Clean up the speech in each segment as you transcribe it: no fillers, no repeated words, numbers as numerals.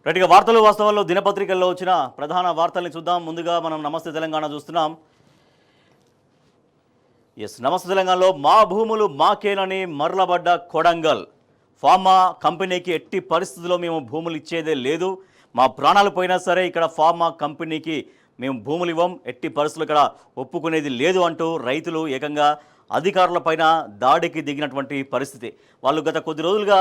రైట్గా వార్తలు వాస్తవాల్లో దినపత్రికల్లో వచ్చిన ప్రధాన వార్తల్ని చూద్దాం. ముందుగా మనం నమస్తే తెలంగాణ చూస్తున్నాం. నమస్తే తెలంగాణలో మా భూములు మాకేనని మరలబడ్డ కొడంగల్. ఫార్మా కంపెనీకి ఎట్టి పరిస్థితుల్లో మేము భూములు ఇచ్చేదే లేదు, మా ప్రాణాలు పోయినా సరే ఇక్కడ ఫార్మా కంపెనీకి మేము భూములు ఇవ్వం, ఎట్టి పరిస్థితులు ఇక్కడ ఒప్పుకునేది లేదు అంటూ రైతులు ఏకంగా అధికారులపైన దాడికి దిగినటువంటి పరిస్థితి. వాళ్ళు గత కొద్ది రోజులుగా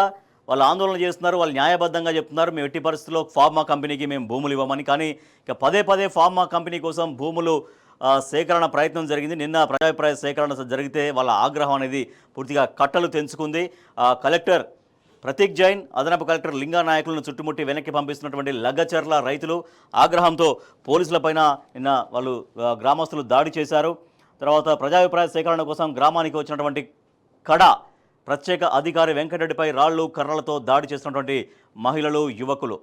వాళ్ళు ఆందోళన చేస్తున్నారు, వాళ్ళు న్యాయబద్ధంగా చెప్తున్నారు మేము ఎట్టి పరిస్థితుల్లో ఫార్మా కంపెనీకి మేము భూములు ఇవ్వమని. కానీ ఇక పదే పదే ఫార్మా కంపెనీ కోసం భూములు సేకరణ ప్రయత్నం జరిగింది. నిన్న ప్రజాభిప్రాయ సేకరణ జరిగితే వాళ్ళ ఆగ్రహం అనేది పూర్తిగా కట్టలు తెంచుకుంది. కలెక్టర్ ప్రతీక్ జైన్, అదనపు కలెక్టర్ లింగా నాయకులను చుట్టుముట్టి వెనక్కి పంపిస్తున్నటువంటి లగచర్ల రైతులు ఆగ్రహంతో పోలీసులపైన నిన్న వాళ్ళు గ్రామస్తులు దాడి చేశారు. తర్వాత ప్రజాభిప్రాయ సేకరణ కోసం గ్రామానికి వచ్చినటువంటి కడ ప్రత్యేక అధికారి వెంకటరెడ్డిపై రాళ్లు కర్రలతో దాడి చేసినటువంటి మహిళలు, యువకులు.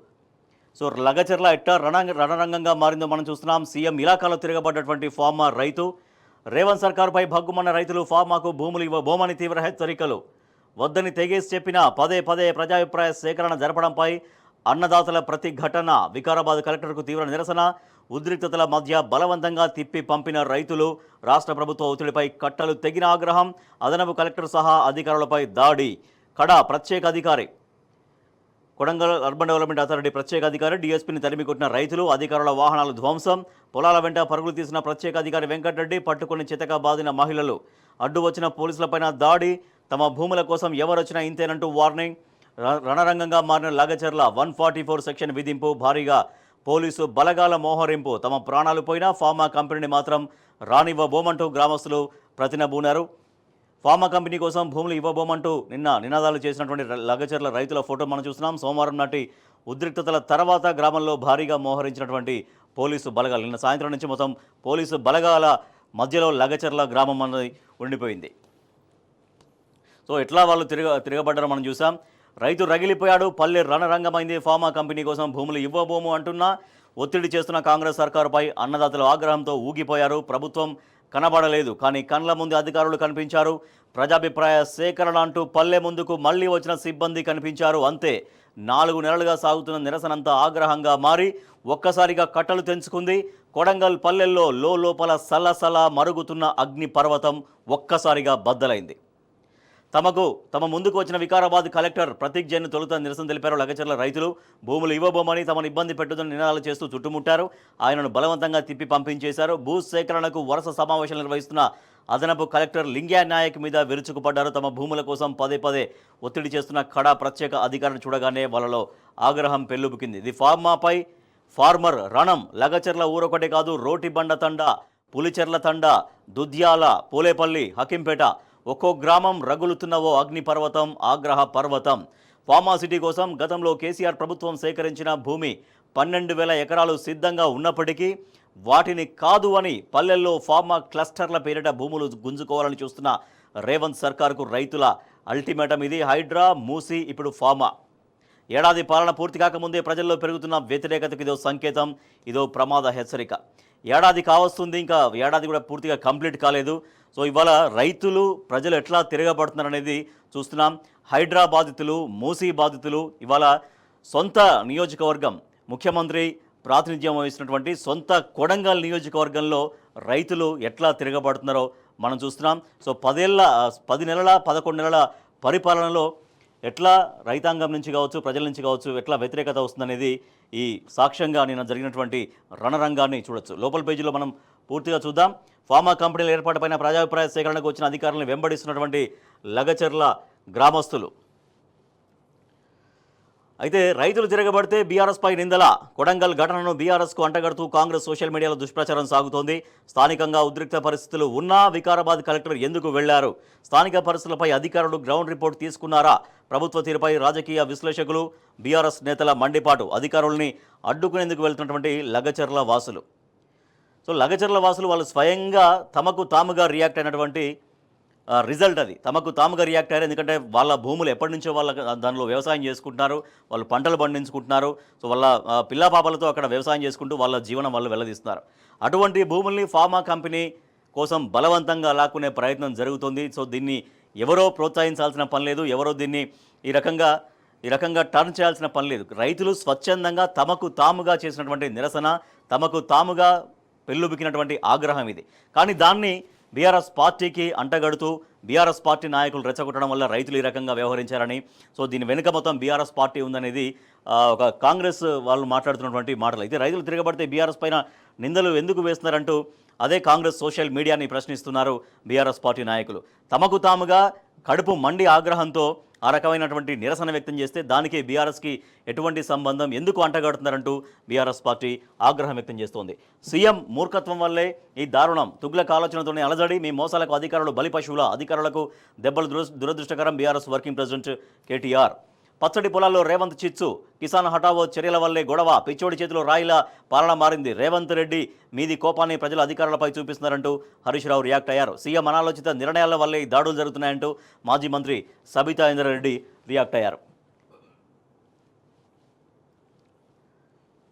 సో లగచర్ల ఎట్టా రణరంగంగా మారిందో మనం చూస్తున్నాం. సీఎం ఇలాకాలో తిరగబడ్డటువంటి ఫార్మా రైతు, రేవంత్ సర్కారుపై భగ్గుమన్న రైతులు ఫార్మాకు భూములు ఇవ్వబోమని తీవ్ర హెచ్చరికలు. వద్దని తెగేసి చెప్పినా పదే పదే ప్రజాభిప్రాయ సేకరణ జరపడంపై అన్నదాతల ప్రతిఘటన. వికారాబాద్ కలెక్టర్కు తీవ్ర నిరసన. ఉద్రిక్తతల మధ్య బలవంతంగా తిప్పి పంపిన రైతులు. రాష్ట్ర ప్రభుత్వ ఒత్తిడిపై కట్టలు తెగిన ఆగ్రహం. అదనపు కలెక్టర్ సహా అధికారులపై దాడి. కడా ప్రత్యేక అధికారి, కొడంగల్ అర్బన్ డెవలప్మెంట్ అథారిటీ ప్రత్యేక అధికారి డీఎస్పీని తరిమి కొట్టిన రైతులు. అధికారుల వాహనాలు ధ్వంసం. పొలాల వెంట పరుగులు తీసిన ప్రత్యేక అధికారి వెంకటరెడ్డి. పట్టుకుని చితక బాదిన మహిళలు. అడ్డు వచ్చిన పోలీసులపైన దాడి. తమ భూముల కోసం ఎవరొచ్చినా ఇంతేనంటూ వార్నింగ్. రణరంగంగా మారిన లగచర్ల. 144 సెక్షన్ విధింపు. భారీగా పోలీసు బలగాల మోహరింపు. తమ ప్రాణాలు పోయినా ఫార్మా కంపెనీని మాత్రం రానివ్వబోమంటూ గ్రామస్తులు ప్రతినబూనారు. ఫార్మా కంపెనీ కోసం భూములు ఇవ్వబోమంటూ నిన్న నినాదాలు చేసినటువంటి లగచర్ల రైతుల ఫోటో మనం చూస్తున్నాం. సోమవారం నాటి ఉద్రిక్తతల తర్వాత గ్రామంలో భారీగా మోహరించినటువంటి పోలీసు బలగాలు. నిన్న సాయంత్రం నుంచి మొత్తం పోలీసు బలగాల మధ్యలో లగచర్ల గ్రామం అనేది ఉండిపోయింది. సో ఎట్లా వాళ్ళు తిరగబడ్డారో మనం చూసాం. రైతు రగిలిపోయాడు, పల్లె రణరంగమైంది. ఫార్మా కంపెనీ కోసం భూములు ఇవ్వబోము అంటున్నా ఒత్తిడి చేస్తున్న కాంగ్రెస్ సర్కారుపై అన్నదాతలు ఆగ్రహంతో ఊగిపోయారు. ప్రభుత్వం కనబడలేదు, కానీ కండ్ల ముందు అధికారులు కనిపించారు. ప్రజాభిప్రాయ సేకరణ అంటూ పల్లె ముందుకు మళ్లీ వచ్చిన సిబ్బంది కనిపించారు. అంతే, 4 నెలలుగా సాగుతున్న నిరసనంతా ఆగ్రహంగా మారి ఒక్కసారిగా కట్టలు తెంచుకుంది. కొడంగల్ పల్లెల్లో లోపల సలసల మరుగుతున్న అగ్ని పర్వతం ఒక్కసారిగా బద్దలైంది. తమ ముందుకు వచ్చిన వికారాబాద్ కలెక్టర్ ప్రతీక్ జైన్ తొలుత నిరసన తెలిపారు. లగచర్ల రైతులు భూములు ఇవ్వబోమని తమను ఇబ్బంది పెట్టుదని నినాదాలు చేస్తూ చుట్టుముట్టారు. ఆయనను బలవంతంగా తిప్పి పంపించేశారు. భూ సేకరణకు వరుస సమావేశాలు నిర్వహిస్తున్న అదనపు కలెక్టర్ లింగా నాయక్ మీద విరుచుకుపడ్డారు. తమ భూముల కోసం పదే పదే ఒత్తిడి చేస్తున్న కడా ప్రత్యేక అధికారిని చూడగానే వాళ్ళలో ఆగ్రహం పెల్లుబుకింది. ఇది ఫార్మాపై ఫార్మర్ రణం. లగచర్ల ఊరొకటే కాదు, రోటిబండ తండ, పులిచెర్ల తండ, దుద్యాల, పూలేపల్లి, హకింపేట, ఒక్కో గ్రామం రగులుతున్న ఓ అగ్నిపర్వతం, ఆగ్రహ పర్వతం. ఫార్మా సిటీ కోసం గతంలో కేసీఆర్ ప్రభుత్వం సేకరించిన భూమి 12,000 ఎకరాలు సిద్ధంగా ఉన్నప్పటికీ వాటిని కాదు అని పల్లెల్లో ఫార్మా క్లస్టర్ల పేరిట భూములు గుంజుకోవాలని చూస్తున్న రేవంత్ సర్కార్కు రైతుల అల్టిమేటం ఇది. హైడ్రా, మూసి, ఇప్పుడు ఫార్మా. ఏడాది పాలన పూర్తి కాకముందే ప్రజల్లో పెరుగుతున్న వ్యతిరేకతకు ఇదో సంకేతం, ఇదో ప్రమాద హెచ్చరిక. ఏడాది కావస్తుంది, ఇంకా ఏడాది కూడా పూర్తిగా కంప్లీట్ కాలేదు. సో ఇవాళ రైతులు, ప్రజలు ఎట్లా తిరగబడుతున్నారు అనేది చూస్తున్నాం. హైడ్రా బాధితులు, మూసీ బాధితులు, ఇవాళ సొంత నియోజకవర్గం, ముఖ్యమంత్రి ప్రాతినిధ్యం వహిస్తున్నటువంటి సొంత కొడంగల్ నియోజకవర్గంలో రైతులు ఎట్లా తిరగబడుతున్నారో మనం చూస్తున్నాం. సో 10 నెలల 11 నెలల పరిపాలనలో ఎట్లా రైతాంగం నుంచి కావచ్చు, ప్రజల నుంచి కావచ్చు, ఎట్లా వ్యతిరేకత వస్తుందనేది ఈ సాక్ష్యంగా నిన్న జరిగినటువంటి రణరంగాన్ని చూడొచ్చు. లోపల పేజీలో మనం పూర్తిగా చూద్దాం. ఫార్మా కంపెనీల ఏర్పాటుపైన ప్రజాభిప్రాయ సేకరణకు వచ్చిన అధికారులను వెంబడిస్తున్నటువంటి లగచర్ల గ్రామస్తులు. అయితే రైతులు తిరగబడితే బీఆర్ఎస్పై నిందల. కొడంగల్ ఘటనను బీఆర్ఎస్కు అంటగడుతూ కాంగ్రెస్ సోషల్ మీడియాలో దుష్ప్రచారం సాగుతోంది. స్థానికంగా ఉద్రిక్త పరిస్థితులు ఉన్నా వికారాబాద్ కలెక్టర్ ఎందుకు వెళ్లారు? స్థానిక పరిస్థితులపై అధికారులు గ్రౌండ్ రిపోర్ట్ తీసుకున్నారా? ప్రభుత్వ తీరుపై రాజకీయ విశ్లేషకులు, బీఆర్ఎస్ నేతల మండిపాటు. అధికారుల్ని అడ్డుకునేందుకు వెళ్తున్నటువంటి లగచర్ల వాసులు. సో లగచర్ల వాసులు వాళ్ళు స్వయంగా తమకు తాముగా రియాక్ట్ అయినటువంటి రిజల్ట్ అది. తమకు తాముగా రియాక్ట్ అయ్యారు. ఎందుకంటే వాళ్ళ భూములు ఎప్పటి నుంచో వాళ్ళ దానిలో వ్యవసాయం చేసుకుంటున్నారు, వాళ్ళు పంటలు పండించుకుంటున్నారు. సో వాళ్ళ పిల్ల పాపలతో అక్కడ వ్యవసాయం చేసుకుంటూ వాళ్ళ జీవనం వాళ్ళు వెళ్ళదీస్తున్నారు. అటువంటి భూముల్ని ఫార్మా కంపెనీ కోసం బలవంతంగా లాక్కునే ప్రయత్నం జరుగుతుంది. సో దీన్ని ఎవరో ప్రోత్సహించాల్సిన పని లేదు, ఎవరో దీన్ని ఈ రకంగా ఈ రకంగా టర్న్ చేయాల్సిన పని లేదు. రైతులు స్వచ్ఛందంగా తమకు తాముగా చేసినటువంటి నిరసన, తమకు తాముగా పెళ్ళుబికినటువంటి ఆగ్రహం ఇది. కానీ దాన్ని బీఆర్ఎస్ పార్టీకి అంటగడుతూ బీఆర్ఎస్ పార్టీ నాయకులు రెచ్చగొట్టడం వల్ల రైతులు ఈ రకంగా వ్యవహరించారని, సో దీని వెనుక మొత్తం బీఆర్ఎస్ పార్టీ ఉందనేది ఒక కాంగ్రెస్ వాళ్ళు మాట్లాడుతున్నటువంటి మాటలు. అయితే రైతులు తిరగబడితే బీఆర్ఎస్ పైన నిందలు ఎందుకు వేస్తున్నారంటూ అదే కాంగ్రెస్ సోషల్ మీడియాని ప్రశ్నిస్తున్నారు బీఆర్ఎస్ పార్టీ నాయకులు. తమకు తాముగా కడుపు మండి ఆగ్రహంతో ఆ రకమైనటువంటి నిరసన వ్యక్తం చేస్తే దానికి బీఆర్ఎస్కి ఎటువంటి సంబంధం, ఎందుకు అంటగడుతున్నారంటూ బీఆర్ఎస్ పార్టీ ఆగ్రహం వ్యక్తం చేస్తోంది. సీఎం మూర్ఖత్వం వల్లే ఈ దారుణం, తుగ్లక్ ఆలోచనతోనే అలజడి, మీ మోసాలకు అధికారులు బలి పశువుల, అధికారులకు దెబ్బలు దురదృష్టకరం. BRS working president KTR. పచ్చడి పొలాల్లో రేవంత్ చిచ్చు, కిసాన్ హఠావో చర్యల వల్లే గొడవ, పిచ్చోడి చేతిలో రాయిలా పాలన మారింది, రేవంత్ రెడ్డి మీది కోపాన్ని ప్రజలు అధికారులపై చూపిస్తున్నారంటూ హరీష్ రావు రియాక్ట్ అయ్యారు. సీఎం అనాలోచిత నిర్ణయాల వల్లే ఈ దాడులు జరుగుతున్నాయంటూ మాజీ మంత్రి సబితా ఇంద్రారెడ్డి రియాక్ట్ అయ్యారు.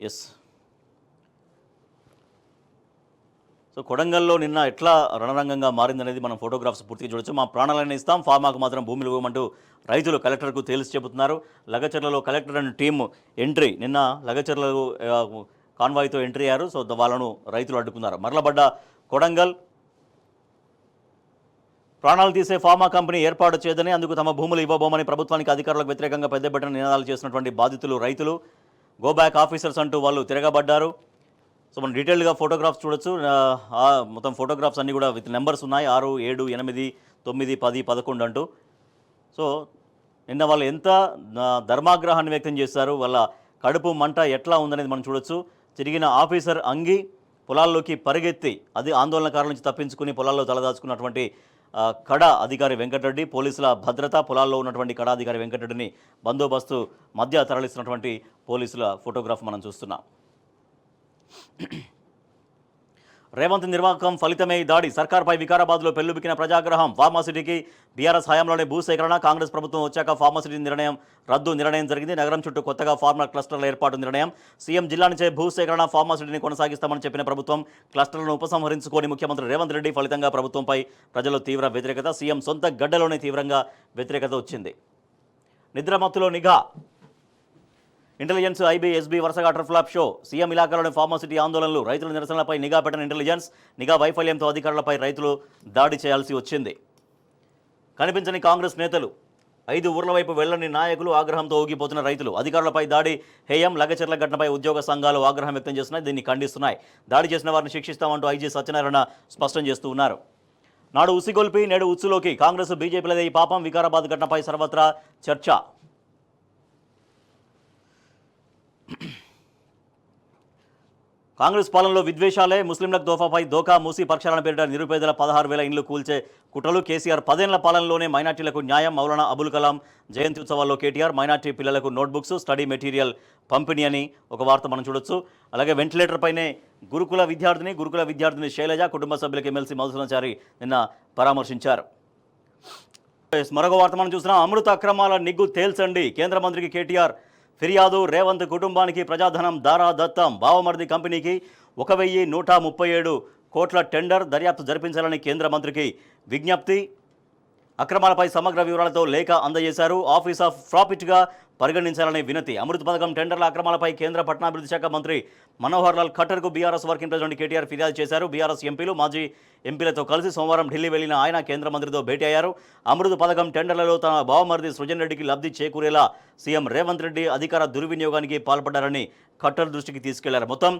ఎస్, సో కొడంగల్లో నిన్న ఎట్లా రణరంగంగా మారిందనేది మనం ఫోటోగ్రాఫ్స్ పూర్తిగా చూడొచ్చు. మా ప్రాణాలను ఇస్తాం, ఫార్మాకు మాత్రం భూములు ఇవ్వమంటూ రైతులు కలెక్టర్కు తేల్చి చెబుతున్నారు. లగచర్లలో కలెక్టర్ అండ్ టీమ్ ఎంట్రీ, నిన్న లగచర్లలో కాన్వాయ్తో ఎంట్రీ అయ్యారు. సో వాళ్ళను రైతులు అడ్డుకున్నారు. మరలబడ్డ కొడంగల్, ప్రాణాలు తీసే ఫార్మా కంపెనీ ఏర్పాటు చేయదని, అందుకు తమ భూములు ఇవ్వబోమని ప్రభుత్వానికి అధికారులకు వ్యతిరేకంగా పెద్దపెట్టిన నినాదాలు చేసినటువంటి బాధితులు రైతులు, గో బ్యాక్ ఆఫీసర్స్ అంటూ వాళ్ళు తిరగబడ్డారు. సో మనం డీటెయిల్గా ఫోటోగ్రాఫ్స్ చూడొచ్చు. మొత్తం ఫోటోగ్రాఫ్స్ అన్నీ కూడా విత్ నెంబర్స్ ఉన్నాయి, 6, 7, 8, 9, 10, 11 అంటూ. సో నిన్న వాళ్ళు ఎంత ధర్మాగ్రహాన్ని వ్యక్తం చేశారు, వాళ్ళ కడుపు మంట ఎట్లా ఉందనేది మనం చూడొచ్చు. తిరిగిన ఆఫీసర్ అంగి పొలాల్లోకి పరిగెత్తి అది ఆందోళనకారుల నుంచి తప్పించుకుని పొలాల్లో తలదాచుకున్నటువంటి కడ అధికారి వెంకటరెడ్డి, పోలీసుల భద్రత, పొలాల్లో ఉన్నటువంటి కడ అధికారి వెంకటరెడ్డిని బందోబస్తు మధ్య తరలిస్తున్నటువంటి పోలీసుల ఫోటోగ్రాఫ్ మనం చూస్తున్నాం. రేవంత్ నిర్వాహకం ఫలితమే ఈ దాడి, సర్కార్పై వికారాబాద్లో పెళ్లుబికిన ప్రజాగ్రహం. ఫార్మాసిటీకి బీఆర్ఎస్ హయాంలోనే భూసేకరణ, కాంగ్రెస్ ప్రభుత్వం వచ్చాక ఫార్మాసిటీ నిర్ణయం జరిగింది. నగరం చుట్టూ కొత్తగా ఫార్మా క్లస్టర్ల ఏర్పాటు నిర్ణయం. సీఎం జిల్లా నుంచే భూసేకరణ, ఫార్మాసిటీని కొనసాగిస్తామని చెప్పిన ప్రభుత్వం క్లస్టర్లను ఉపసంహరించుకొని ముఖ్యమంత్రి రేవంత్ రెడ్డి, ఫలితంగా ప్రభుత్వంపై ప్రజల్లో తీవ్ర వ్యతిరేకత. సీఎం సొంత గడ్డలోనే తీవ్రంగా వ్యతిరేకత వచ్చింది. నిద్రమత్తులో నిఘా, ఇంటెలిజెన్స్, ఐబీ, ఎస్బీ వరుసగా టర్ఫ్లాప్ షో. సీఎం ఇలాకాలోని ఫార్మాసిటీ ఆందోళనలు, రైతుల నిరసనలపై నిఘా పెట్టిన ఇంటెలిజెన్స్, నిఘా వైఫల్యంతో అధికారులపై రైతులు దాడి చేయాల్సి వచ్చింది. కనిపించని కాంగ్రెస్ నేతలు, 5 ఊర్ల వైపు వెళ్లని నాయకులు, ఆగ్రహంతో ఊగిపోతున్న రైతులు. అధికారులపై దాడి హేయం, లగచర్ల ఘటనపై ఉద్యోగ సంఘాలు ఆగ్రహం వ్యక్తం చేస్తున్నాయి, దీన్ని ఖండిస్తున్నాయి. దాడి చేసిన వారిని శిక్షిస్తామంటూ ఐజీ సత్యనారాయణ స్పష్టం చేస్తూ ఉన్నారు. నాడు ఉసిగొల్పి నేడు ఉచ్చులోకి, కాంగ్రెస్ బీజేపీలదే ఈ పాపం, వికారాబాద్ ఘటనపై సర్వత్రా చర్చ. కాంగ్రెస్ పాలనలో విద్వేషాలే, ముస్లింలకు దోఫాపై దోకా, మూసీ పక్షాలను పేరిట నిరుపేదల 16,000 ఇండ్లు కూల్చే కుట్రలు. కేసీఆర్ 10 ఏళ్ల పాలనలోనే మైనార్టీలకు న్యాయం, మౌలానా అబుల్ కలాం జయంతి ఉత్సవాల్లో కేటీఆర్. మైనార్టీ పిల్లలకు నోట్బుక్స్, స్టడీ మెటీరియల్ పంపిణీ అని ఒక వార్త మనం చూడొచ్చు. అలాగే వెంటిలేటర్ పైనే గురుకుల విద్యార్థిని శైలజ, కుటుంబ సభ్యులకు ఎమ్మెల్సీ మధుసూదనాచారి నిన్న పరామర్శించారు. మరొక వార్త మనం చూస్తున్నాం. అమృత అక్రమాల నిగ్గు తేల్చండి, కేంద్ర మంత్రికి కేటీఆర్ ఫిర్యాదు. రేవంత్ కుటుంబానికి ప్రజాధనం దారా దత్తం, బావమర్ది కంపెనీకి 1,137 కోట్ల టెండర్, దర్యాప్తు జరిపించాలని కేంద్ర మంత్రికి విజ్ఞప్తి. అక్రమాలపై సమగ్ర వివరాలతో లేఖ అందజేశారు. ఆఫీస్ ఆఫ్ ప్రాఫిట్గా పరిగణించాలని వినతి. అమృత్ పథకం టెండర్ల అక్రమాలపై కేంద్ర పట్టణాభివృద్ధి శాఖ మంత్రి మనోహర్ లాల్ ఖట్టర్కు బీఆర్ఎస్ వర్కింగ్ ప్రెసిడెంట్ కేటీఆర్ ఫిర్యాదు చేశారు. బీఆర్ఎస్ ఎంపీలు, మాజీ ఎంపీలతో కలిసి సోమవారం ఢిల్లీ వెళ్లిన ఆయన కేంద్ర మంత్రితో భేటీ అయ్యారు. అమృత్ పథకం టెండర్లలో తన బావమర్ది సృజన్ రెడ్డికి లబ్ధి చేకూరేలా సీఎం రేవంత్ రెడ్డి అధికార దుర్వినియోగానికి పాల్పడ్డారని ఖట్టర్ దృష్టికి తీసుకెళ్లారు. మొత్తం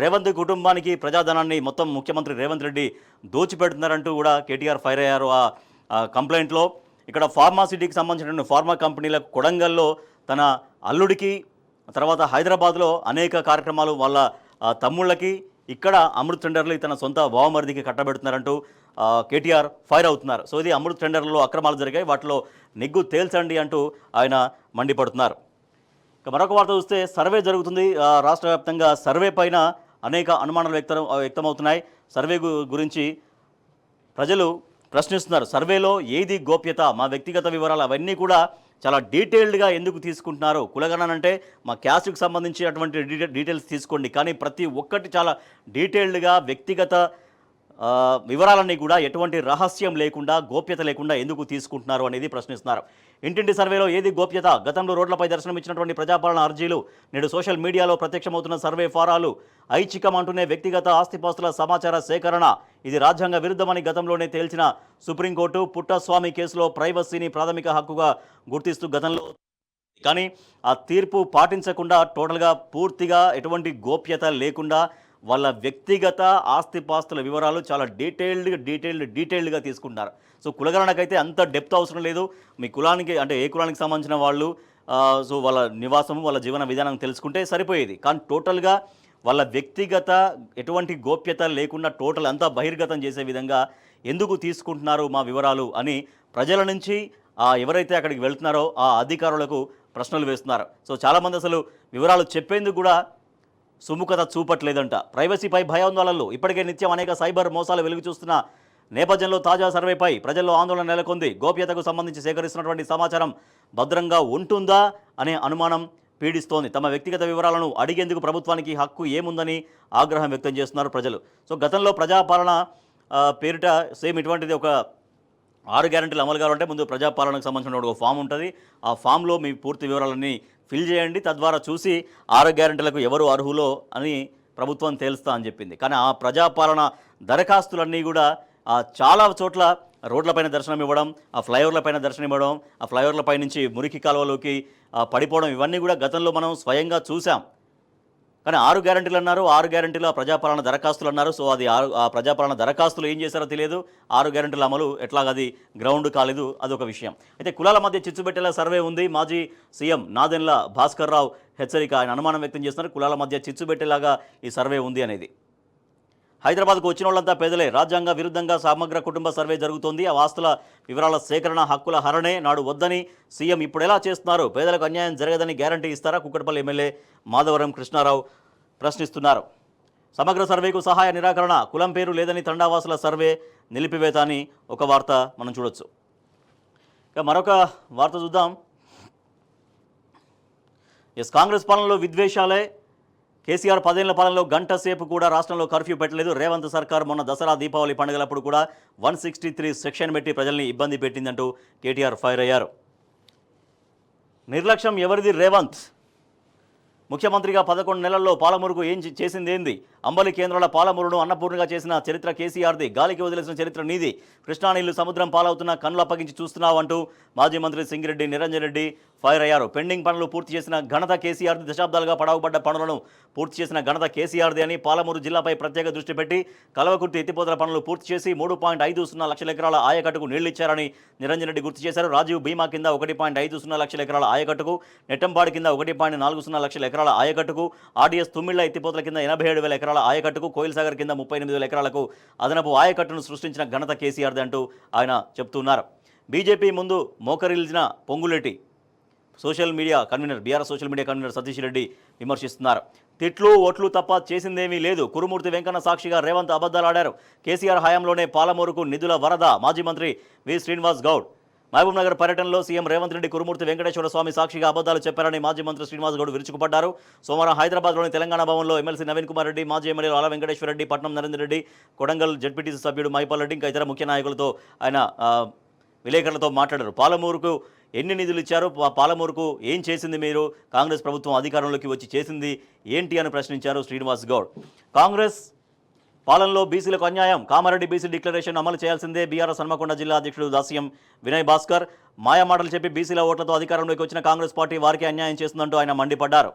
రేవంత్ కుటుంబానికి ప్రజాధనాన్ని మొత్తం ముఖ్యమంత్రి రేవంత్ రెడ్డి దోచిపెడుతున్నారంటూ కూడా కేటీఆర్ ఫైర్ అయ్యారు ఆ కంప్లైంట్లో. ఇక్కడ ఫార్మాసిటీకి సంబంధించిన ఫార్మా కంపెనీల కొడంగల్లో తన అల్లుడికి, తర్వాత హైదరాబాద్లో అనేక కార్యక్రమాలు వాళ్ళ తమ్ముళ్ళకి, ఇక్కడ అమృత్ టెండర్లు తన సొంత బావమరిదికి కట్టబెడుతున్నారంటూ కేటీఆర్ ఫైర్ అవుతున్నారు. సో ఇది అమృత్ టెండర్లలో అక్రమాలు జరిగాయి, వాటిలో నిగ్గు తేల్చండి అంటూ ఆయన మండిపడుతున్నారు. ఇక మరొక వార్త చూస్తే సర్వే జరుగుతుంది రాష్ట్ర వ్యాప్తంగా. సర్వే పైన అనేక అనుమానాలు వ్యక్తమవుతున్నాయి. సర్వే గురించి ప్రజలు ప్రశ్నిస్తున్నారు. సర్వేలో ఏది గోప్యత, మా వ్యక్తిగత వివరాలు అవన్నీ కూడా చాలా డీటెయిల్డ్గా ఎందుకు తీసుకుంటున్నారు? కులగణన అంటే మా క్యాస్ట్కి సంబంధించినటువంటి డీటెయిల్స్ తీసుకోండి, కానీ ప్రతి ఒక్కటి చాలా డీటెయిల్డ్గా వ్యక్తిగత వివరాలన్నీ కూడా ఎటువంటి రహస్యం లేకుండా గోప్యత లేకుండా ఎందుకు తీసుకుంటున్నారు అనేది ప్రశ్నిస్తున్నారు. ఇంటింటి సర్వేలో ఏది గోప్యత? గతంలో రోడ్లపై దర్శనమిచ్చినటువంటి ప్రజాపాలన అర్జీలు నేడు సోషల్ మీడియాలో ప్రత్యక్షమవుతున్న సర్వే ఫారాలు ఐచ్ఛికం అంటూనే వ్యక్తిగత ఆస్తిపాస్తుల సమాచార సేకరణ ఇది రాజ్యాంగ విరుద్ధమని గతంలోనే తేల్చిన సుప్రీంకోర్టు పుట్టస్వామి కేసులో ప్రైవసీని ప్రాథమిక హక్కుగా గుర్తిస్తూ గతంలో కానీ ఆ తీర్పు పాటించకుండా టోటల్గా పూర్తిగా ఎటువంటి గోప్యత లేకుండా వాళ్ళ వ్యక్తిగత ఆస్తిపాస్తుల వివరాలు చాలా డీటెయిల్డ్గా తీసుకుంటారు. సో కులగణనకైతే అంత డెప్త్ అవసరం లేదు. మీ కులానికి అంటే ఏ కులానికి సంబంధించిన వాళ్ళు సో వాళ్ళ నివాసము వాళ్ళ జీవన విధానం తెలుసుకుంటే సరిపోయేది. కానీ టోటల్గా వాళ్ళ వ్యక్తిగత ఎటువంటి గోప్యత లేకుండా టోటల్ అంతా బహిర్గతం చేసే విధంగా ఎందుకు తీసుకుంటున్నారు మా వివరాలు అని ప్రజల నుంచి ఎవరైతే అక్కడికి వెళ్తున్నారో ఆ అధికారులకు ప్రశ్నలు వేస్తున్నారు. సో చాలామంది అసలు వివరాలు చెప్పేందుకు కూడా సుముఖత చూపట్లేదంట. ప్రైవసీపై భయాందోళనలు ఇప్పటికే నిత్యం అనేక సైబర్ మోసాలు వెలుగు చూస్తున్న నేపథ్యంలో తాజా సర్వేపై ప్రజల్లో ఆందోళన నెలకొంది. గోప్యతకు సంబంధించి సేకరిస్తున్నటువంటి సమాచారం భద్రంగా ఉంటుందా అనే అనుమానం పీడిస్తోంది. తమ వ్యక్తిగత వివరాలను అడిగేందుకు ప్రభుత్వానికి హక్కు ఏముందని ఆగ్రహం వ్యక్తం చేస్తున్నారు ప్రజలు. సో గతంలో ప్రజాపాలన పేరిట సేమ్ ఇటువంటిది ఒక 6 గ్యారెంటీలు అమలు కావాలంటే ముందు ప్రజాపాలనకు సంబంధించిన ఒక ఫామ్ ఉంటుంది. ఆ ఫామ్లో మీ పూర్తి వివరాలన్నీ ఫిల్ చేయండి, తద్వారా చూసి 6 గ్యారెంటీలకు ఎవరు అర్హులో అని ప్రభుత్వం తేల్స్తా అని చెప్పింది. కానీ ఆ ప్రజాపాలన దరఖాస్తులన్నీ కూడా చాలా చోట్ల రోడ్లపైన దర్శనం ఇవ్వడం, ఆ ఫ్లైఓవర్లపైన దర్శనం ఇవ్వడం, ఆ ఫ్లైఓవర్లపై నుంచి మురికి కాలువలోకి పడిపోవడం ఇవన్నీ కూడా గతంలో మనం స్వయంగా చూసాం. కానీ 6 గ్యారెంటీలు అన్నారు, 6 గ్యారెంటీలు ఆ ప్రజాపాలన దరఖాస్తులు అన్నారు. సో అది ఆ ప్రజాపాలన దరఖాస్తులు ఏం చేశారో తెలియదు, 6 గ్యారెంటీల అమలు ఎట్లాగది గ్రౌండ్ కాలేదు, అదొక విషయం. అయితే కులాల మధ్య చిచ్చుబెట్టేలా సర్వే ఉంది. మాజీ సీఎం నాదెండ్ల భాస్కర్ రావు హెచ్చరిక, ఆయన అనుమానం వ్యక్తం చేస్తున్నారు కులాల మధ్య చిచ్చుబెట్టేలాగా ఈ సర్వే ఉంది అనేది. హైదరాబాద్కు వచ్చిన వాళ్ళంతా పేదలే, రాజ్యాంగ విరుద్ధంగా సమగ్ర కుటుంబ సర్వే జరుగుతోంది, ఆ ఆస్తుల వివరాల సేకరణ హక్కుల హరణే నాడు వద్దని సీఎం ఇప్పుడు ఎలా చేస్తున్నారు? పేదలకు అన్యాయం జరగదని గ్యారంటీ ఇస్తారా? కుక్కటపల్లి ఎమ్మెల్యే మాధవరం కృష్ణారావు ప్రశ్నిస్తున్నారు. సమగ్ర సర్వేకు సహాయ నిరాకరణ, కులం పేరు లేదని తండావాసుల సర్వే నిలిపివేత అని ఒక వార్త మనం చూడొచ్చు. ఇక మరొక వార్త చూద్దాం. కాంగ్రెస్ పాలనలో విద్వేషాలే. కేసీఆర్ 10 ఏళ్ల పాలనలో గంట సేపు కూడా రాష్ట్రంలో కర్ఫ్యూ పెట్టలేదు. రేవంత్ సర్కార్ మొన్న దసరా దీపావళి పండుగలప్పుడు కూడా 163 సెక్షన్ పెట్టి ప్రజల్ని ఇబ్బంది పెట్టిందంటూ కేటీఆర్ ఫైర్ అయ్యారు. నిర్లక్ష్యం ఎవరిది? రేవంత్ ముఖ్యమంత్రిగా 11 నెలల్లో పాలమూరుకు ఏం చేసిందేంది? అంబలి కేంద్రాల పాలమూరును అన్నపూర్ణగా చేసిన చరిత్ర కేసీఆర్ది, గాలికి వదిలేసిన చరిత్ర నీది. కృష్ణా నీళ్లు సముద్రం పాలవుతున్న కన్నులు అప్పగించి చూస్తున్నావు అంటూ మాజీ మంత్రి సింగిరెడ్డి నిరంజన్ రెడ్డి ఫైర్ అయ్యారు. పెండింగ్ పనులు పూర్తి చేసిన ఘనత కేసీఆర్ది, దశాబ్దాలుగా పడవబడ్డ పనులను పూర్తి చేసిన ఘనత కేసీఆర్ది అని పాలమూరు జిల్లాపై ప్రత్యేక దృష్టి పెట్టి కలవకుర్తి ఎత్తిపోతల పనులు పూర్తి చేసి 3.50 లక్షల ఎకరాల ఆయకట్టుకు నీళ్లిచ్చారని నిరంజన్ రెడ్డి గుర్తు చేశారు. రాజీవ్ బీమా కింద 1.50 లక్షల ఎకరాల ఆయకట్టుకు, నెట్టంపాడి కింద 1.40 లక్షల ఎకరాల ఆయకట్టుకు, ఆర్డీఎస్ తుమ్మిళ్ల ఎత్తిపోతల కింద 87,000 ఎకరాల ఆయకట్టుకు, కోయిల్ సాగర్ కింద 38,000 ఎకరాలకు అదనపు ఆయకట్టును సృష్టించిన ఘనత కేసీఆర్ది అంటూ ఆయన చెప్తున్నారు. బీజేపీ ముందు మోకరిల్చిన Ponguleti social media convener, BRS social media convener Satish Reddy విమర్శిస్తున్నారు. తిట్లు ఓట్లు తప్ప చేసిందేమీ లేదు. కురుమూర్తి వెంకన్న సాక్షిగా రేవంత్ అబద్ధాలాడారు. కేసీఆర్ హయాంలోనే పాలమూరుకు నిధుల వరద. మాజీ మంత్రి వి శ్రీనివాస్ గౌడ్ మహబూబ్నగర్ పర్యటనలో సీఎం రేవంత్ రెడ్డి కురుమూర్తి వెంకటేశ్వర స్వామి సాక్షిగా అబద్ధాలు చెప్పారని మాజీ మంత్రి శ్రీనివాస్ గౌడ్ విరుచుకుపడ్డారు. సోమవారం హైదరాబాద్లోని తెలంగాణ భవన్లో ఎమ్మెల్సీ నవీన్ కుమార్ రెడ్డి, మాజీ ఎమ్మెల్యేలు ఆల వెంకటేశ్వర రెడ్డి, పట్నం నరేందర్ రెడ్డి, కొడంగల్ జడ్పీటీసీ సభ్యుడు మైపాల్ రెడ్డి ఇంకా ఇతర ముఖ్య నాయకులతో ఆయన విలేకరులతో మాట్లాడారు. పాలమూరుకు ఎన్ని నిధులు ఇచ్చారు, పాలమూరుకు ఏం చేసింది మీరు, కాంగ్రెస్ ప్రభుత్వం అధికారంలోకి వచ్చి చేసింది ఏంటి అని ప్రశ్నించారు శ్రీనివాస్ గౌడ్. కాంగ్రెస్ పాలనలో బీసీలకు అన్యాయం, కామారెడ్డి బీసీ డిక్లరేషన్ అమలు చేయాల్సిందే. బీఆర్ఎస్ హన్మకొండ జిల్లా అధ్యక్షుడు దాస్యం వినయ్ భాస్కర్ మాయమాటలు చెప్పి బీసీల ఓట్లతో అధికారంలోకి వచ్చిన కాంగ్రెస్ పార్టీ వారికి అన్యాయం చేస్తుందంటూ ఆయన మండిపడ్డారు.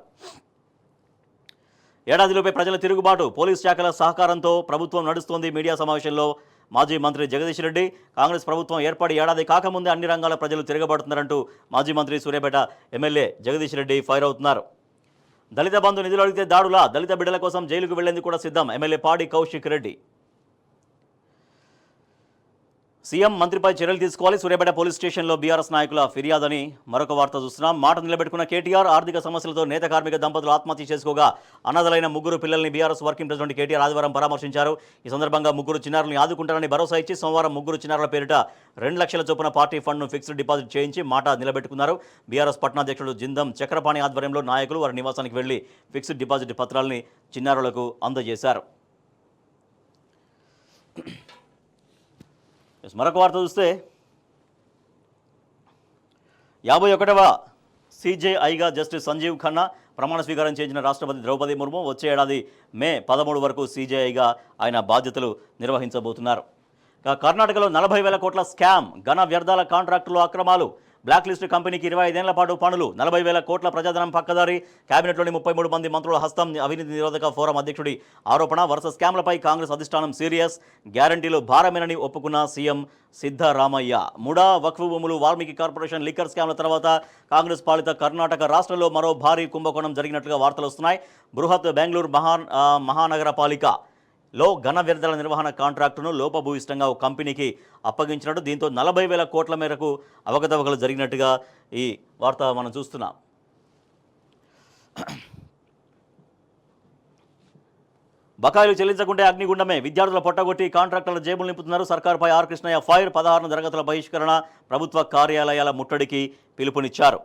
ఏడాదిలోపే ప్రజల తిరుగుబాటు, పోలీస్ శాఖల సహకారంతో ప్రభుత్వం నడుస్తోంది. మీడియా సమావేశంలో మాజీ మంత్రి జగదీష్ రెడ్డి కాంగ్రెస్ ప్రభుత్వం ఏర్పడి ఏడాది కాకముందే అన్ని రంగాల ప్రజలు తిరగబడుతున్నారంటూ మాజీ మంత్రి సూర్యాపేట ఎమ్మెల్యే జగదీష్ రెడ్డి ఫైర్ అవుతున్నారు. దళిత బంధు నిధులు అడిగితే దాడులా, దళిత బిడ్డల కోసం జైలుకు వెళ్లేందుకు కూడా సిద్ధం. ఎమ్మెల్యే పాడి కౌశిక్ రెడ్డి. సీఎం మంత్రిపై చర్యలు తీసుకోవాలి. సూర్యాపేట పోలీస్ స్టేషన్లో బీఆర్ఎస్ నాయకుల ఫిర్యాదని మరొక వార్త చూస్తున్నాం. మాట నిలబెట్టుకున్న కేటీఆర్, ఆర్థిక సమస్యలతో నేత కార్మిక దంపతులు ఆత్మహత్య చేసుకోగా అనాథలైన 3 పిల్లల్ని బీఆర్ఎస్ వర్కింగ్ ప్రెసిడెంట్ కేటీఆర్ ఆదివారం పరామర్శించారు. ఈ సందర్భంగా 3 చిన్నారులను ఆదుకుంటారని భరోసా ఇచ్చి సోమవారం 3 చిన్నారుల పేరిట 2 లక్షల చొప్పున పార్టీ ఫండ్ను ఫిక్స్డ్ డిపాజిట్ చేయించి మాట నిలబెట్టుకున్నారు. బీఆర్ఎస్ పట్టణాధ్యక్షుడు జిందం చక్రపాణి ఆధ్వర్యంలో నాయకులు వారి నివాసానికి వెళ్లి ఫిక్స్డ్ డిపాజిట్ పత్రాలని చిన్నారులకు అందజేశారు. మరొక వార్త చూస్తే 51వ CJIగా జస్టిస్ సంజీవ్ ఖన్నా ప్రమాణ స్వీకారం చేసిన రాష్ట్రపతి ద్రౌపది ముర్ము వచ్చే ఏడాది మే 13 వరకు CJIగా ఆయన బాధ్యతలు నిర్వహించబోతున్నారు. కర్ణాటకలో 40,000 కోట్ల స్కామ్, ఘన వ్యర్థాల కాంట్రాక్టులు అక్రమాలు, బ్లాక్ లిస్ట్ కంపెనీకి 25 ఏళ్ల పాటు పనులు, 40,000 కోట్ల ప్రజాధనం పక్కదారి, కేబినెట్లోని 33 మంది మంత్రుల హస్తం, అవినీతి నిరోధక ఫోరం అధ్యక్షుడి ఆరోపణ, వరుస స్కామ్లపై కాంగ్రెస్ అధిష్టానం సీరియస్, గ్యారంటీలు భారమేనని ఒప్పుకున్న సీఎం సిద్ధరామయ్య. ముడా, వక్ఫ్ భూములు, వాల్మీకి కార్పొరేషన్ లిక్కర్ స్కామ్ల తర్వాత కాంగ్రెస్ పాలిత కర్ణాటక రాష్ట్రంలో మరో భారీ కుంభకోణం జరిగినట్లుగా వార్తలు వస్తున్నాయి. బృహత్ బెంగళూరు మహానగరపాలిక లో ఘన వ్యర్థాల నిర్వహణ కాంట్రాక్టును లోపభూయిష్టంగా ఒక కంపెనీకి అప్పగించినట్టు, దీంతో 40,000 కోట్ల మేరకు అవకతవకలు జరిగినట్టుగా ఈ వార్త మనం చూస్తున్నాం. బకాయిలు చెల్లించకుంటే అగ్నిగుండమే, విద్యార్థుల పొట్టగొట్టి కాంట్రాక్టర్ల జేబులు నింపుతున్నారు. సర్కారుపై ఆర్ కృష్ణయ్య ఫైర్, 16 తరగతుల బహిష్కరణ, ప్రభుత్వ కార్యాలయాల ముట్టడికి పిలుపునిచ్చారు.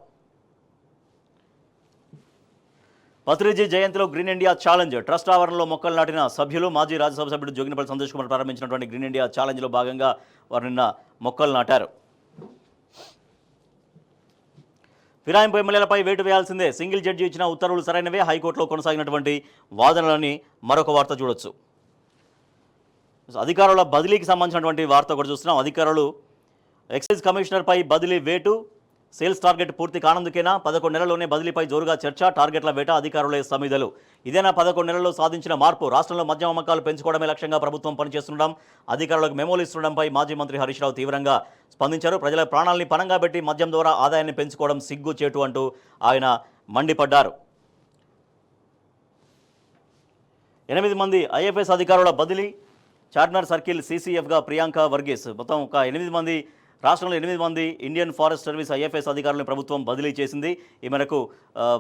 పత్రిజీ జయంతిలో గ్రీన్ ఇండియా ఛాలెంజ్, ట్రస్ట్ ఆవరణలో మొక్కలు నాటిన సభ్యులు. మాజీ రాజ్యసభ సభ్యుడు జోగినపల్లి సంతోష్ కుమార్ ప్రారంభించినటువంటి గ్రీన్ ఇండియా ఛాలెంజ్లో భాగంగా వారు నిన్న మొక్కలు నాటారు. ఫిరాయింపు ఎమ్మెల్యేలపై వేటు వేయాల్సిందే, సింగిల్ జడ్జి ఇచ్చిన ఉత్తర్వులు సరైనవే, హైకోర్టులో కొనసాగినటువంటి వాదనలని మరొక వార్త చూడొచ్చు. అధికారుల బదిలీకి సంబంధించినటువంటి వార్త కూడా చూస్తున్నాం. అధికారులు ఎక్సైజ్ కమిషనర్పై బదిలీ వేటు, సేల్స్ టార్గెట్ పూర్తి కానందుకేనా, 11 నెలల్లోనే బదిలీపై జోరుగా చర్చ, టార్గెట్ల వేట, అధికారులే సమిధలు. ఇదేనా 11 నెలల్లో సాధించిన మార్పు? రాష్ట్రంలో మద్యం అమ్మకాలు పెంచుకోవడమే లక్ష్యంగా ప్రభుత్వం పనిచేస్తుండడం, అధికారులకు మెమోలు ఇస్తుండడంపై మాజీ మంత్రి హరీష్ రావు తీవ్రంగా స్పందించారు. ప్రజల ప్రాణాలని పణంగా పెట్టి మద్యం ద్వారా ఆదాయాన్ని పెంచుకోవడం సిగ్గుచేటు అంటూ ఆయన మండిపడ్డారు. 8 మంది IFS అధికారుల బదిలీ, చార్మినార్ సర్కిల్ CCFగా ప్రియాంక వర్గీస్. మొత్తం ఒక 8 మంది, రాష్ట్రంలో 8 మంది ఇండియన్ ఫారెస్ట్ సర్వీస్ IFS అధికారులను ప్రభుత్వం బదిలీ చేసింది. ఈ మేరకు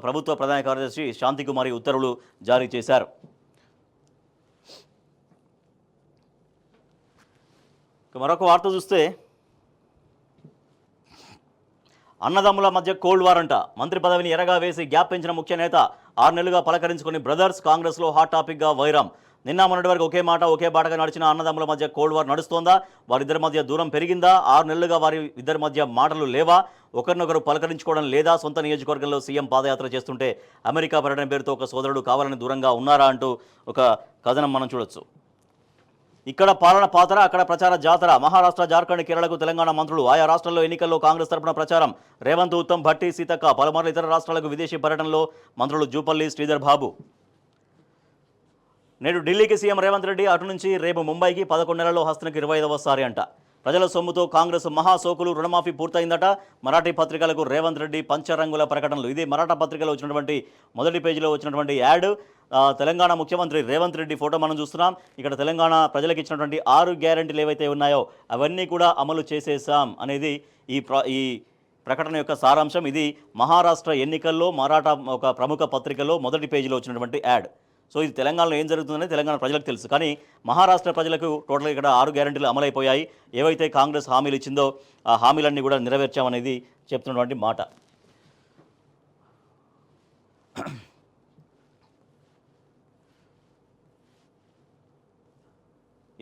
ప్రభుత్వ ప్రధాన కార్యదర్శి శాంతికుమారి ఉత్తర్వులు జారీ చేశారు. మరొక వార్త చూస్తే, అన్నదమ్ముల మధ్య కోల్డ్ వార్ అంట, మంత్రి పదవిని ఎరగా వేసి గ్యాప్ పెంచిన ముఖ్య నేత 6 నెలలుగా పలకరించుకుని బ్రదర్స్, కాంగ్రెస్లో హాట్ టాపిక్గా వైరం. నిన్న మొన్నటి వరకు ఒకే మాట ఒకే బాటగా నడిచిన అన్నదమ్ముల మధ్య కోల్డ్ వార్ నడుస్తోందా? వారిద్దరి మధ్య దూరం పెరిగిందా? 6 నెలలుగా వారి ఇద్దరి మధ్య మాటలు లేవా? ఒకరినొకరు పలకరించుకోవడం లేదా? సొంత నియోజకవర్గంలో సీఎం పాదయాత్ర చేస్తుంటే అమెరికా పర్యటన పేరుతో ఒక సోదరుడు కావాలని దూరంగా ఉన్నారా అంటూ ఒక కథనం మనం చూడొచ్చు. ఇక్కడ పాలన పాత్ర, అక్కడ ప్రచార జాతర. మహారాష్ట్ర, జార్ఖండ్, కేరళకు తెలంగాణ మంత్రులు. ఆయా రాష్ట్రాల్లో ఎన్నికల్లో కాంగ్రెస్ తరపున ప్రచారం. రేవంత్, ఉత్తమ్, భట్టి, సీతక్క. పలుమార్లు ఇతర రాష్ట్రాలకు విదేశీ పర్యటనలో మంత్రులు జూపల్లి, శ్రీధర్ బాబు. నేడు ఢిల్లీకి సీఎం రేవంత్ రెడ్డి, అటు నుంచి రేపు ముంబైకి. 11 నెలల్లో హస్తనకు 25వసారి అంట. ప్రజల సొమ్ముతో కాంగ్రెస్ మహాసోకులు, రుణమాఫీ పూర్తయిందట. మరాఠీ పత్రికలకు రేవంత్ రెడ్డి పంచరంగుల ప్రకటనలు. ఇది మరాఠా పత్రికలో వచ్చినటువంటి మొదటి పేజీలో వచ్చినటువంటి యాడ్. తెలంగాణ ముఖ్యమంత్రి రేవంత్ రెడ్డి ఫోటో మనం చూస్తున్నాం. ఇక్కడ తెలంగాణ ప్రజలకు ఇచ్చినటువంటి 6 గ్యారెంటీలు ఏవైతే ఉన్నాయో అవన్నీ కూడా అమలు చేసేసాం అనేది ఈ ప్రకటన యొక్క సారాంశం. ఇది మహారాష్ట్ర ఎన్నికల్లో మరాఠా ఒక ప్రముఖ పత్రికలో మొదటి పేజీలో వచ్చినటువంటి యాడ్. సో ఇది తెలంగాణలో ఏం జరుగుతుందని తెలంగాణ ప్రజలకు తెలుసు, కానీ మహారాష్ట్ర ప్రజలకు టోటల్గా ఇక్కడ 6 గ్యారెంటీలు అమలైపోయాయి. ఏవైతే కాంగ్రెస్ హామీలు ఇచ్చిందో ఆ హామీలన్నీ కూడా నెరవేర్చామనేది చెప్తున్నటువంటి మాట.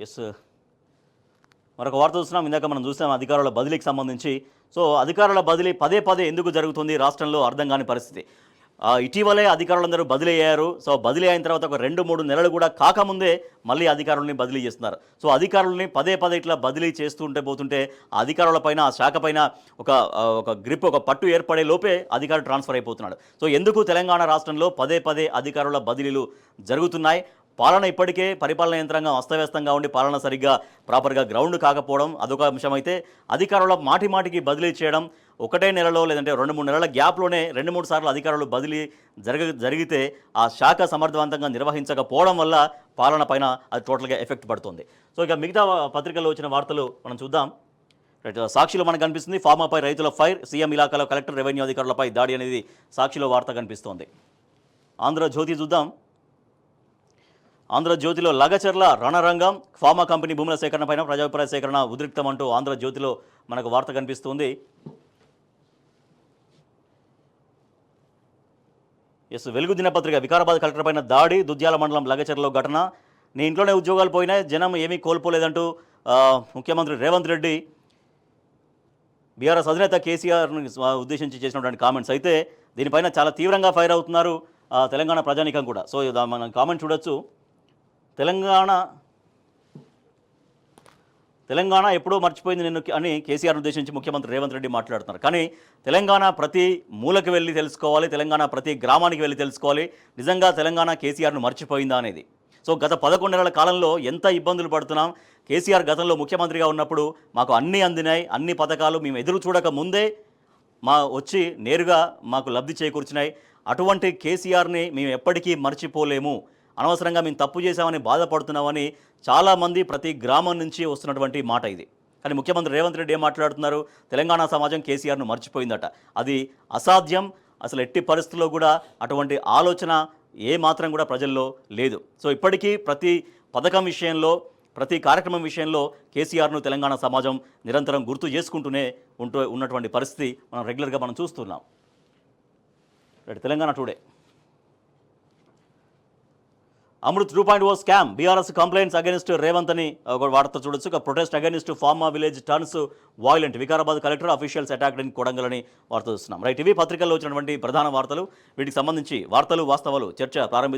ఎస్, మరొక వార్త చూస్తున్నాం. ఇందాక మనం చూసాం అధికారుల బదిలీకి సంబంధించి. సో అధికారుల బదిలీ పదే పదే ఎందుకు జరుగుతుంది రాష్ట్రంలో అర్థం కాని పరిస్థితి. ఇటీవలే అధికారులందరూ బదిలీ అయ్యారు. సో బదిలీ అయిన తర్వాత ఒక 2-3 నెలలు కూడా కాకముందే మళ్ళీ అధికారులని బదిలీ చేస్తున్నారు. సో అధికారులని పదే పదే ఇట్లా బదిలీ చేస్తుంటే పోతుంటే ఆ అధికారులపైన, ఆ శాఖ పైన ఒక గ్రిప్, ఒక పట్టు ఏర్పడే లోపే అధికారులు ట్రాన్స్ఫర్ అయిపోతున్నాడు. సో ఎందుకు తెలంగాణ రాష్ట్రంలో పదే పదే అధికారుల బదిలీలు జరుగుతున్నాయి? పాలన ఇప్పటికే పరిపాలన యంత్రాంగం అస్తవ్యస్తంగా ఉండి పాలన సరిగ్గా ప్రాపర్గా గ్రౌండ్ కాకపోవడం అదొక అంశం అయితే, అధికారుల మాటికి బదిలీ చేయడం, 1 నెలలో లేదంటే 2-3 నెలల గ్యాప్లోనే 2-3 సార్లు అధికారులు బదిలీ జరిగితే ఆ శాఖ సమర్థవంతంగా నిర్వహించకపోవడం వల్ల పాలన పైన అది టోటల్గా ఎఫెక్ట్ పడుతుంది. సో ఇక మిగతా పత్రికల్లో వచ్చిన వార్తలు మనం చూద్దాం. సాక్షిలో మనకు కనిపిస్తుంది, ఫార్మాపై రైతుల ఫైర్, సీఎం ఇలాకాలో కలెక్టర్, రెవెన్యూ అధికారులపై దాడి అనేది సాక్షిలో వార్త కనిపిస్తోంది. ఆంధ్రజ్యోతి చూద్దాం. ఆంధ్రజ్యోతిలో లగచర్ల రణరంగం, ఫార్మా కంపెనీ భూముల సేకరణ పైన ప్రజాభిప్రాయ సేకరణ ఉద్రిక్తం అంటూ ఆంధ్రజ్యోతిలో మనకు వార్త కనిపిస్తుంది. ఎస్, వెలుగు దినపత్రిక, వికారాబాద్ కలెక్టర్ పైన దాడి, దుద్యాల మండలం లగచర్లలో ఘటన, నీ ఇంట్లోనే ఉద్యోగాలు పోయినాయి, జనం ఏమీ కోల్పోలేదంటూ ముఖ్యమంత్రి రేవంత్ రెడ్డి బీఆర్ఎస్ అధినేత కేసీఆర్ను ఉద్దేశించి చేసినటువంటి కామెంట్స్ అయితే దీనిపైన చాలా తీవ్రంగా ఫైర్ అవుతున్నారు తెలంగాణ ప్రజానీకం కూడా. సో మనం కామెంట్ చూడొచ్చు. తెలంగాణ ఎప్పుడో మర్చిపోయింది నిన్ను అని కేసీఆర్ ఉద్దేశించి ముఖ్యమంత్రి రేవంత్ రెడ్డి మాట్లాడుతున్నారు. కానీ తెలంగాణ ప్రతి మూలకు వెళ్ళి తెలుసుకోవాలి, తెలంగాణ ప్రతి గ్రామానికి వెళ్ళి తెలుసుకోవాలి నిజంగా తెలంగాణ కేసీఆర్ను మర్చిపోయిందా అనేది. సో గత 11 నెలల కాలంలో ఎంత ఇబ్బందులు పడుతున్నాం. కేసీఆర్ గతంలో ముఖ్యమంత్రిగా ఉన్నప్పుడు మాకు అన్నీ అందినాయి, అన్ని పథకాలు మేము ఎదురు చూడక ముందే వచ్చి నేరుగా మాకు లబ్ధి చేకూర్చినాయి. అటువంటి కేసీఆర్ని మేము ఎప్పటికీ మర్చిపోలేము, అనవసరంగా మేము తప్పు చేశామని బాధపడుతున్నామని చాలామంది ప్రతి గ్రామం నుంచి వస్తున్నటువంటి మాట ఇది. కానీ ముఖ్యమంత్రి రేవంత్ రెడ్డి ఏం మాట్లాడుతున్నారు, తెలంగాణ సమాజం కేసీఆర్ను మర్చిపోయిందట. అది అసాధ్యం. అసలు ఎట్టి పరిస్థితుల్లో కూడా అటువంటి ఆలోచన ఏ మాత్రం కూడా ప్రజల్లో లేదు. సో ఇప్పటికీ ప్రతి పథకం విషయంలో, ప్రతి కార్యక్రమం విషయంలో కేసీఆర్ను తెలంగాణ సమాజం నిరంతరం గుర్తు చేసుకుంటూనే ఉన్నటువంటి పరిస్థితి మనం రెగ్యులర్గా మనం చూస్తున్నాం. Telangana today. Amrit 2.0 scam, BRS complaints against Revanth అని ఒక వార్త చూడొచ్చు. ఒక protest against pharma village turns violent, Vikarabad collector officials attacked in Kodangal అని వార్త చూస్తున్నాం. రైట్, ఇవి పత్రికల్లో వచ్చినటువంటి ప్రధాన వార్తలు. వీటికి సంబంధించి వార్తలు వాస్తవాలు చర్చ ప్రారంభిద్దాం.